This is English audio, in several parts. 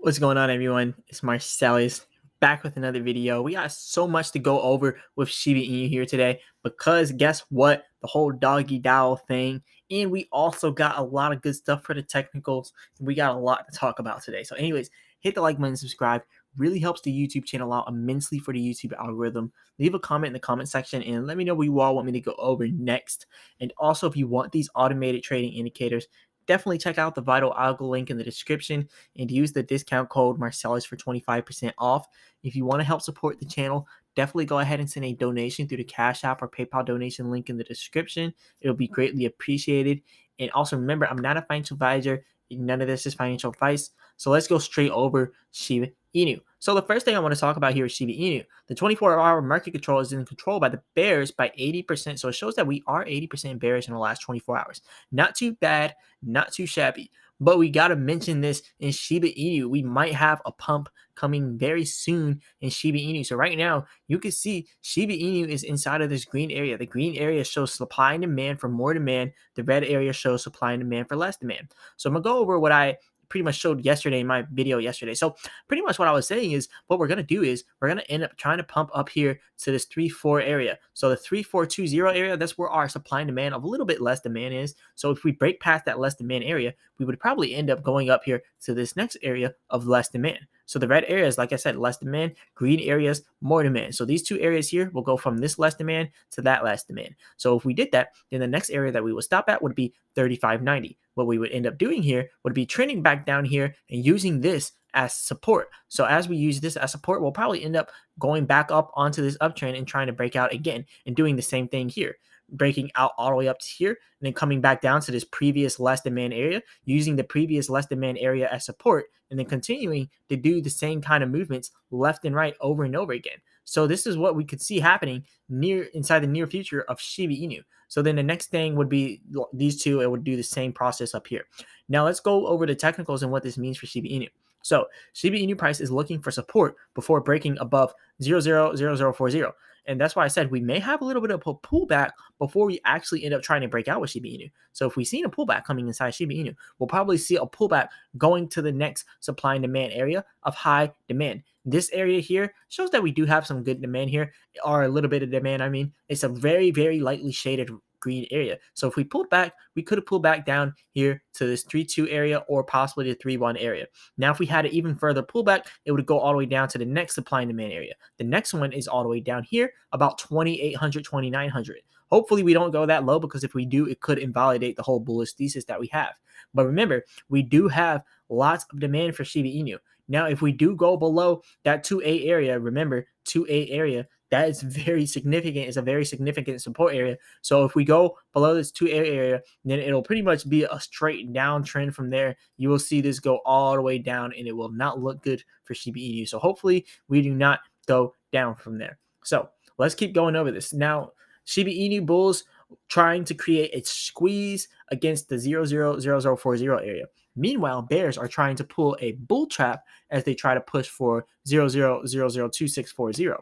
What's going on, everyone? It's Marsellis back with another video. We got so much to go over with Shiba Inu here today because guess what? The whole Doggy DAO thing, and we also got a lot of good stuff for the technicals. We got a lot to talk about today. So, anyways, hit the like button, subscribe. Really helps the YouTube channel out immensely for the YouTube algorithm. Leave a comment in the comment section and let me know what you all want me to go over next. And also, if you want these automated trading indicators, definitely check out the Vital Algo link in the description and use the discount code Marsellis for 25% off. If you want to help support the channel, definitely go ahead and send a donation through the Cash App or PayPal donation link in the description. It'll be greatly appreciated. And also remember, I'm not a financial advisor. None of this is financial advice. So let's go straight over Shiba Inu. So the first thing I want to talk about here is Shiba Inu. The 24-hour market control is in control by the bears by 80%. So it shows that we are 80% bearish in the last 24 hours. Not too bad, not too shabby. But we got to mention this in Shiba Inu. We might have a pump coming very soon in Shiba Inu. So right now, you can see Shiba Inu is inside of this green area. The green area shows supply and demand for more demand. The red area shows supply and demand for less demand. So I'm going to go over what I pretty much showed yesterday in my video yesterday. So pretty much what I was saying is what we're going to do is we're going to end up trying to pump up here to this 3-4 area. So the 3420 area, that's where our supply and demand of a little bit less demand is. So if we break past that less demand area, we would probably end up going up here to this next area of less demand. So the red areas, like I said, less demand, green areas, more demand. So these two areas here will go from this less demand to that less demand. So if we did that, then the next area that we would stop at would be 3590. What we would end up doing here would be trending back down here and using this as support. So as we use this as support, we'll probably end up going back up onto this uptrend and trying to break out again and doing the same thing here, breaking out all the way up to here and then coming back down to this previous less demand area, using the previous less demand area as support, and then continuing to do the same kind of movements left and right over and over again. So this is what we could see happening inside the near future of Shiba Inu. So then the next thing would be these two. It would do the same process up here. Now let's go over the technicals and what this means for Shiba Inu. So Shiba Inu price is looking for support before breaking above 000040. And that's why I said we may have a little bit of a pullback before we actually end up trying to break out with Shiba Inu. So if we see a pullback coming inside Shiba Inu, we'll probably see a pullback going to the next supply and demand area of high demand. This area here shows that we do have some good demand here, or a little bit of demand. I mean, it's a very, very lightly shaded green area. So if we pulled back, we could have pulled back down here to this 3-2 area or possibly the 3-1 area. Now, if we had an even further pullback, it would go all the way down to the next supply and demand area. The next one is all the way down here, about 2,800, 2,900. Hopefully we don't go that low, because if we do, it could invalidate the whole bullish thesis that we have. But remember, we do have lots of demand for Shiba Inu. Now, if we do go below that 2A area, remember, 2A area, that is very significant. It's a very significant support area. So if we go below this 2A area, then it'll pretty much be a straight downtrend from there. You will see this go all the way down, and it will not look good for Shiba Inu. So hopefully we do not go down from there. So let's keep going over this. Now, Shiba Inu bulls trying to create a squeeze against the 000040 area. Meanwhile, bears are trying to pull a bull trap as they try to push for 00002640.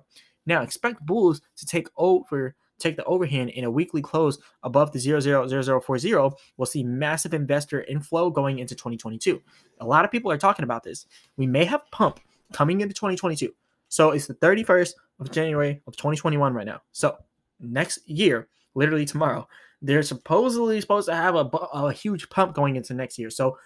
Now, expect bulls to take the overhand in a weekly close above the 000040. We'll see massive investor inflow going into 2022. A lot of people are talking about this. We may have a pump coming into 2022. So it's the 31st of January of 2021 right now. So next year, literally tomorrow, they're supposedly supposed to have a huge pump going into next year. So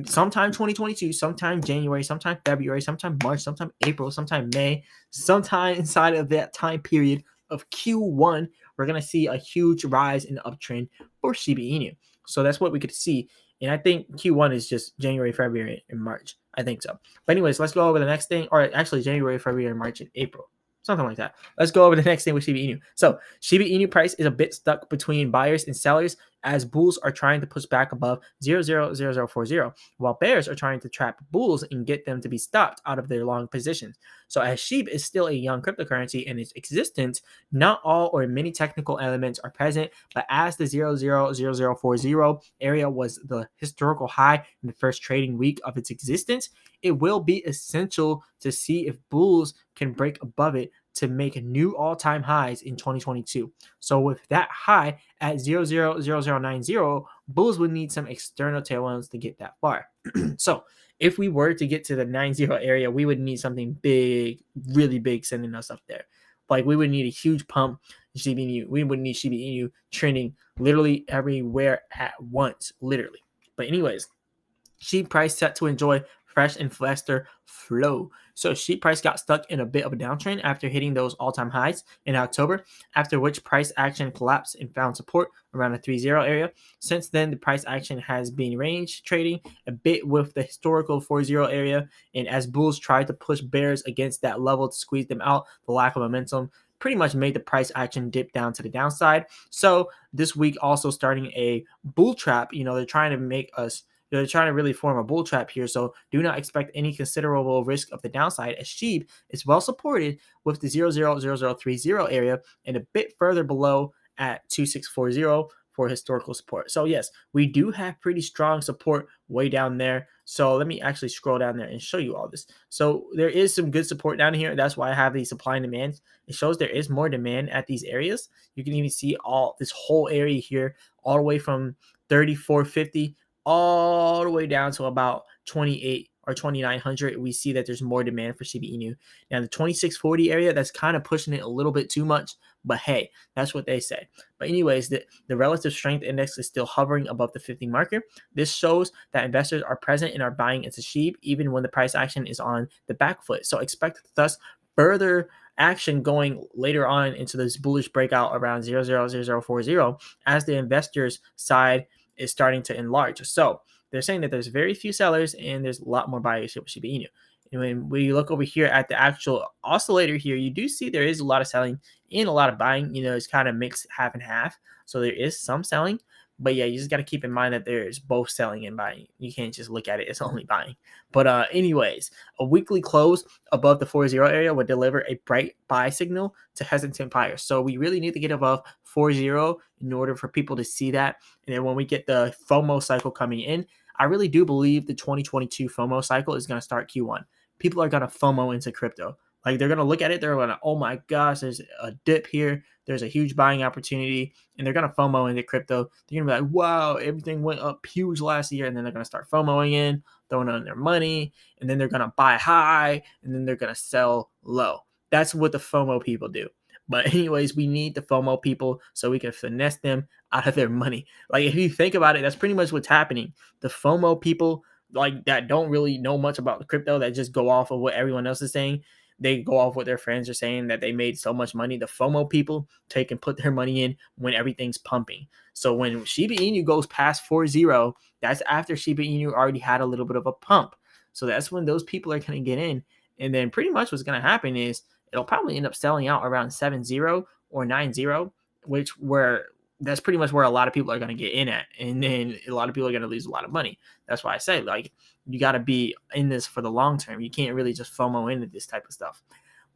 sometime 2022, sometime January, sometime February, sometime March, sometime April, sometime May, sometime inside of that time period of Q1, we're going to see a huge rise in the uptrend for Shiba Inu. So that's what we could see. And I think Q1 is just January, February, and March. I think so. But anyways, let's go over the next thing, or actually January, February, March, and April. Something like that. Let's go over the next thing with Shiba Inu. So Shiba Inu price is a bit stuck between buyers and sellers as bulls are trying to push back above 000040, while bears are trying to trap bulls and get them to be stopped out of their long positions. So as Shib is still a young cryptocurrency in its existence, not all or many technical elements are present, but as the 000040 area was the historical high in the first trading week of its existence, it will be essential to see if bulls can break above it to make new all-time highs in 2022. So with that high at 000090, bulls would need some external tailwinds to get that far. So If we were to get to the 90 area, we would need something big, really big, sending us up there. Like we would need a huge pump. Shiba Inu. We would need Shiba Inu trending literally everywhere at once, literally. But anyways, sheep price set to enjoy fresh and faster flow. So sheep price got stuck in a bit of a downtrend after hitting those all-time highs in October, after which price action collapsed and found support around the 30 area. Since then, the price action has been range trading a bit with the historical 40 area, and as bulls tried to push bears against that level to squeeze them out, the lack of momentum pretty much made the price action dip down to the downside. So this week also starting a bull trap. They're trying to make us they're trying to really form a bull trap here, so do not expect any considerable risk of the downside, as Shib is well supported with the 000030 area and a bit further below at 2640 for historical support. So yes, we do have pretty strong support way down there. So let me actually scroll down there and show you all this. So there is some good support down here. That's why I have the supply and demand. It shows there is more demand at these areas. You can even see all this whole area here, all the way from 3450 all the way down to about 28 or 2900. We see that there's more demand for Shiba Inu. Now the 2640 area, that's kind of pushing it a little bit too much, but hey, that's what they say. But anyways, the relative strength index is still hovering above the 50 marker. This shows that investors are present and are buying into Shib even when the price action is on the back foot. So expect thus further action going later on into this bullish breakout around 000040 as the investors side is starting to enlarge. So they're saying that there's very few sellers and there's a lot more buyers with Shiba Inu. And when we look over here at the actual oscillator here, you do see there is a lot of selling and a lot of buying. It's kind of mixed half and half. So there is some selling, but yeah, you just got to keep in mind that there's both selling and buying. You can't just look at it as only buying. But anyways, a weekly close above the 40 area would deliver a bright buy signal to hesitant buyers. So we really need to get above 40 in order for people to see that. And then when we get the FOMO cycle coming in, I really do believe the 2022 FOMO cycle is going to start Q1. People are going to FOMO into crypto. Like they're going to look at it, they're going to, oh my gosh, there's a dip here. There's a huge buying opportunity, and they're going to FOMO into crypto. They're going to be like, wow, everything went up huge last year. And then they're going to start FOMOing in, throwing on their money, and then they're going to buy high, and then they're going to sell low. That's what the FOMO people do. But anyways, we need the FOMO people so we can finesse them out of their money. Like if you think about it, that's pretty much what's happening. The FOMO people, like that don't really know much about the crypto, that just go off of what everyone else is saying. They go off what their friends are saying, that they made so much money. The FOMO people take and put their money in when everything's pumping. So when Shiba Inu goes past 40, that's after Shiba Inu already had a little bit of a pump. So that's when those people are going to get in. And then pretty much what's going to happen is it'll probably end up selling out around 70 or 90, that's pretty much where a lot of people are going to get in at. And then a lot of people are going to lose a lot of money. That's why I say, like, you got to be in this for the long term. You can't really just FOMO into this type of stuff.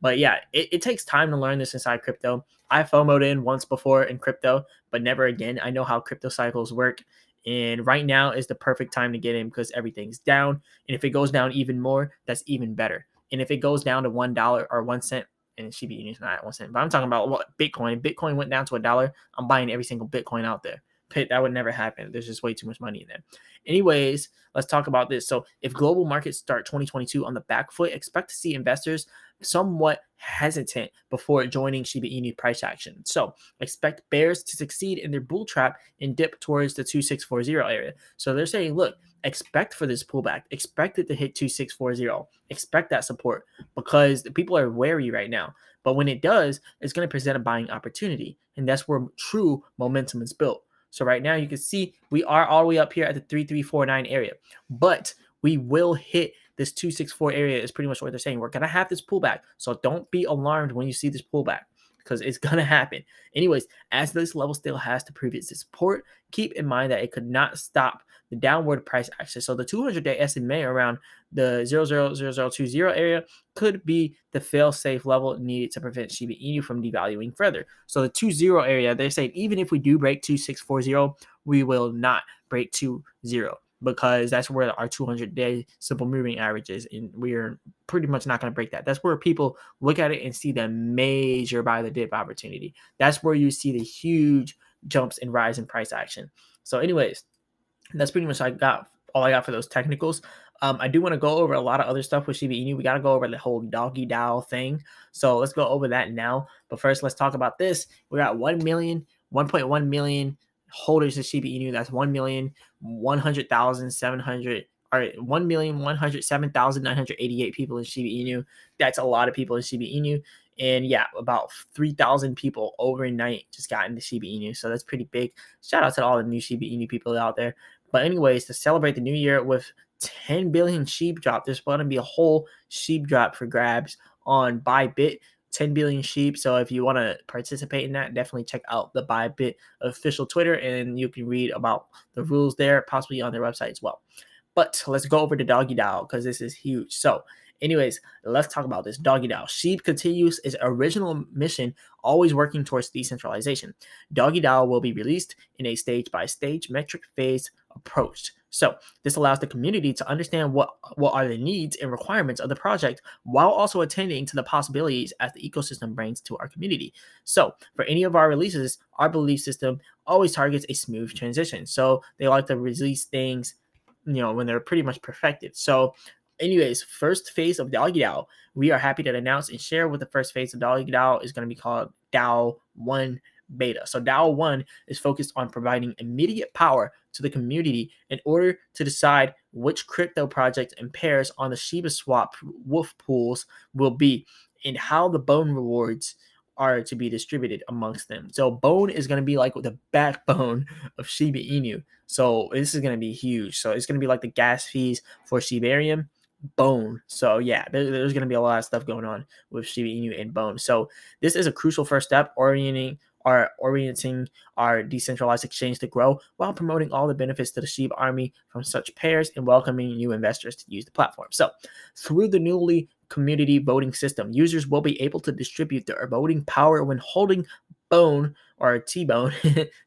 But yeah, it takes time to learn this inside crypto. I FOMO'd in once before in crypto, but never again. I know how crypto cycles work. And right now is the perfect time to get in because everything's down. And if it goes down even more, that's even better. And if it goes down to $1 or 1 cent, and Shiba Inu is not at 1 cent, but I'm talking about what Bitcoin. Bitcoin went down to $1. I'm buying every single Bitcoin out there. That would never happen. There's just way too much money in there. Anyways, let's talk about this. So if global markets start 2022 on the back foot, expect to see investors somewhat hesitant before joining Shiba Inu price action. So expect bears to succeed in their bull trap and dip towards the 2640 area. So they're saying, look, expect for this pullback. Expect it to hit 2640. Expect that support because the people are wary right now. But when it does, it's going to present a buying opportunity. And that's where true momentum is built. So right now you can see we are all the way up here at the 3349 area, but we will hit this 264 area is pretty much what they're saying. We're going to have this pullback. So don't be alarmed when you see this pullback because it's going to happen. Anyways, as this level still has to prove its support, keep in mind that it could not stop the downward price action. So the 200-day SMA around the 000020 area could be the fail-safe level needed to prevent Shiba Inu from devaluing further. So the 20 area, they're saying even if we do break 2640, we will not break 20 because that's where our 200-day simple moving average is, and we're pretty much not going to break that. That's where people look at it and see the major buy the dip opportunity. That's where you see the huge jumps and rise in price action. So anyways, that's pretty much all I got for those technicals. I do want to go over a lot of other stuff with Shiba Inu. We got to go over the whole Doggy DAO thing. So let's go over that now. But first, let's talk about this. We got 1.1 million holders of Shiba Inu. That's 1,100,700. All right, 1,107,988 people in Shiba Inu. That's a lot of people in Shiba Inu. And yeah, about 3,000 people overnight just got into Shiba Inu. So that's pretty big. Shout out to all the new Shiba Inu people out there. But anyways, to celebrate the new year with 10 billion sheep drop, there's going to be a whole sheep drop for grabs on Bybit. 10 billion sheep. So if you want to participate in that, definitely check out the Bybit official Twitter, and you can read about the rules there, possibly on their website as well. But let's go over to Doggy DAO because this is huge. So anyways, let's talk about this Doggy DAO. Shib continues its original mission, always working towards decentralization. Doggy DAO will be released in a stage-by-stage metric phase approach. So this allows the community to understand what are the needs and requirements of the project while also attending to the possibilities as the ecosystem brings to our community. So for any of our releases, our belief system always targets a smooth transition. So they like to release things, when they're pretty much perfected. So anyways, first phase of Doggy DAO, we are happy to announce and share what the first phase of Doggy DAO is going to be called DAO 1 Beta. So DAO 1 is focused on providing immediate power to the community in order to decide which crypto projects and pairs on the Shiba Swap wolf pools will be and how the bone rewards are to be distributed amongst them. So bone is going to be like the backbone of Shiba Inu. So this is going to be huge. So it's going to be like the gas fees for Shibarium, bone. So yeah, there's going to be a lot of stuff going on with Shiba Inu and bone. So this is a crucial first step, orienting our decentralized exchange to grow while promoting all the benefits to the Shib army from such pairs and welcoming new investors to use the platform. So through the newly community voting system, users will be able to distribute their voting power when holding bone or T-bone,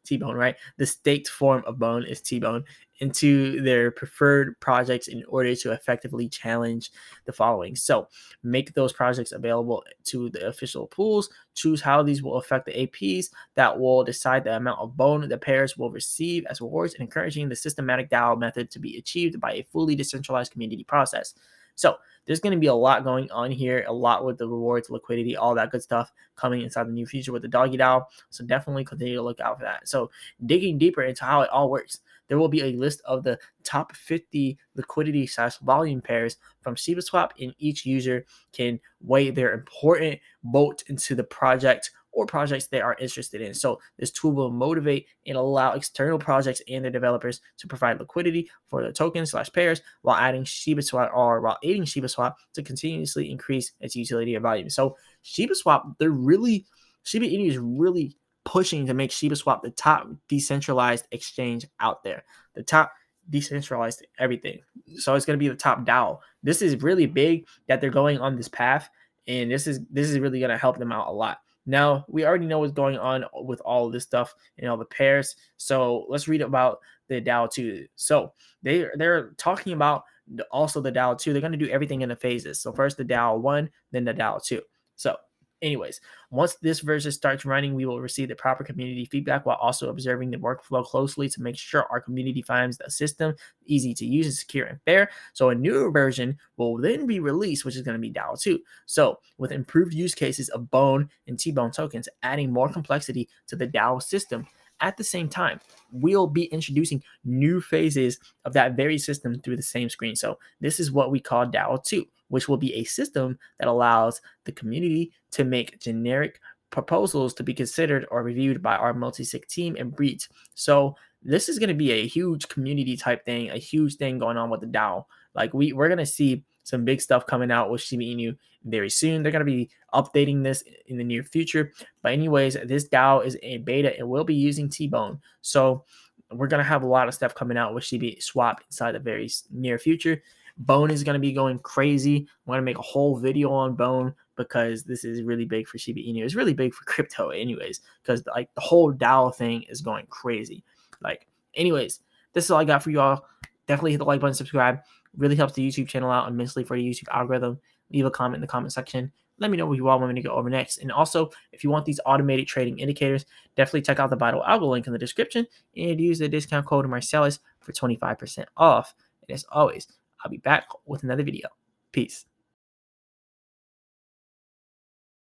T-bone, right? The staked form of bone is T-bone into their preferred projects in order to effectively challenge the following. So make those projects available to the official pools, choose how these will affect the APs that will decide the amount of bone the pairs will receive as rewards, and encouraging the systematic DAO method to be achieved by a fully decentralized community process. So there's going to be a lot going on here, a lot with the rewards, liquidity, all that good stuff coming inside the new future with the Doggy DAO. So definitely continue to look out for that. So digging deeper into how it all works, there will be a list of the top 50 liquidity/volume pairs from Shiba Swap, and each user can weigh their important vote into the project or projects they are interested in. So this tool will motivate and allow external projects and their developers to provide liquidity for the tokens/pairs while aiding Shiba Swap to continuously increase its utility and volume. So Shiba Swap, Shiba Inu is really pushing to make Shiba Swap the top decentralized exchange out there, the top decentralized everything. So it's going to be the top DAO. This is really big that they're going on this path, and this is really going to help them out a lot. Now, we already know what's going on with all of this stuff and all the pairs. So let's read about the DAO 2. So they're talking about also the DAO 2. They're going to do everything in the phases. So first the DAO 1, then the DAO 2. So anyways, once this version starts running, we will receive the proper community feedback while also observing the workflow closely to make sure our community finds the system easy to use and secure and fair. So a newer version will then be released, which is going to be DAO 2. So with improved use cases of Bone and T-Bone tokens, adding more complexity to the DAO system. At the same time, we'll be introducing new phases of that very system through the same screen. So this is what we call DAO 2, which will be a system that allows the community to make generic proposals to be considered or reviewed by our multi-sig team and breeds. So this is going to be a huge community type thing, a huge thing going on with the DAO. Like we're going to see some big stuff coming out with Shiba Inu very soon. They're going to be updating this in the near future. But anyways, this DAO is a beta and we'll be using T-Bone. So we're going to have a lot of stuff coming out with Shiba Swap inside the very near future. Bone is going to be going crazy. I'm going to make a whole video on Bone because this is really big for Shiba Inu. It's really big for crypto anyways, because like the whole DAO thing is going crazy. Like anyways, this is all I got for you all. Definitely hit the like button, subscribe. Really helps the YouTube channel out immensely for the YouTube algorithm. Leave a comment in the comment section. Let me know what you all want me to go over next. And also, if you want these automated trading indicators, definitely check out the Vital Algo link in the description and use the discount code Marsellis for 25% off. And as always, I'll be back with another video. Peace.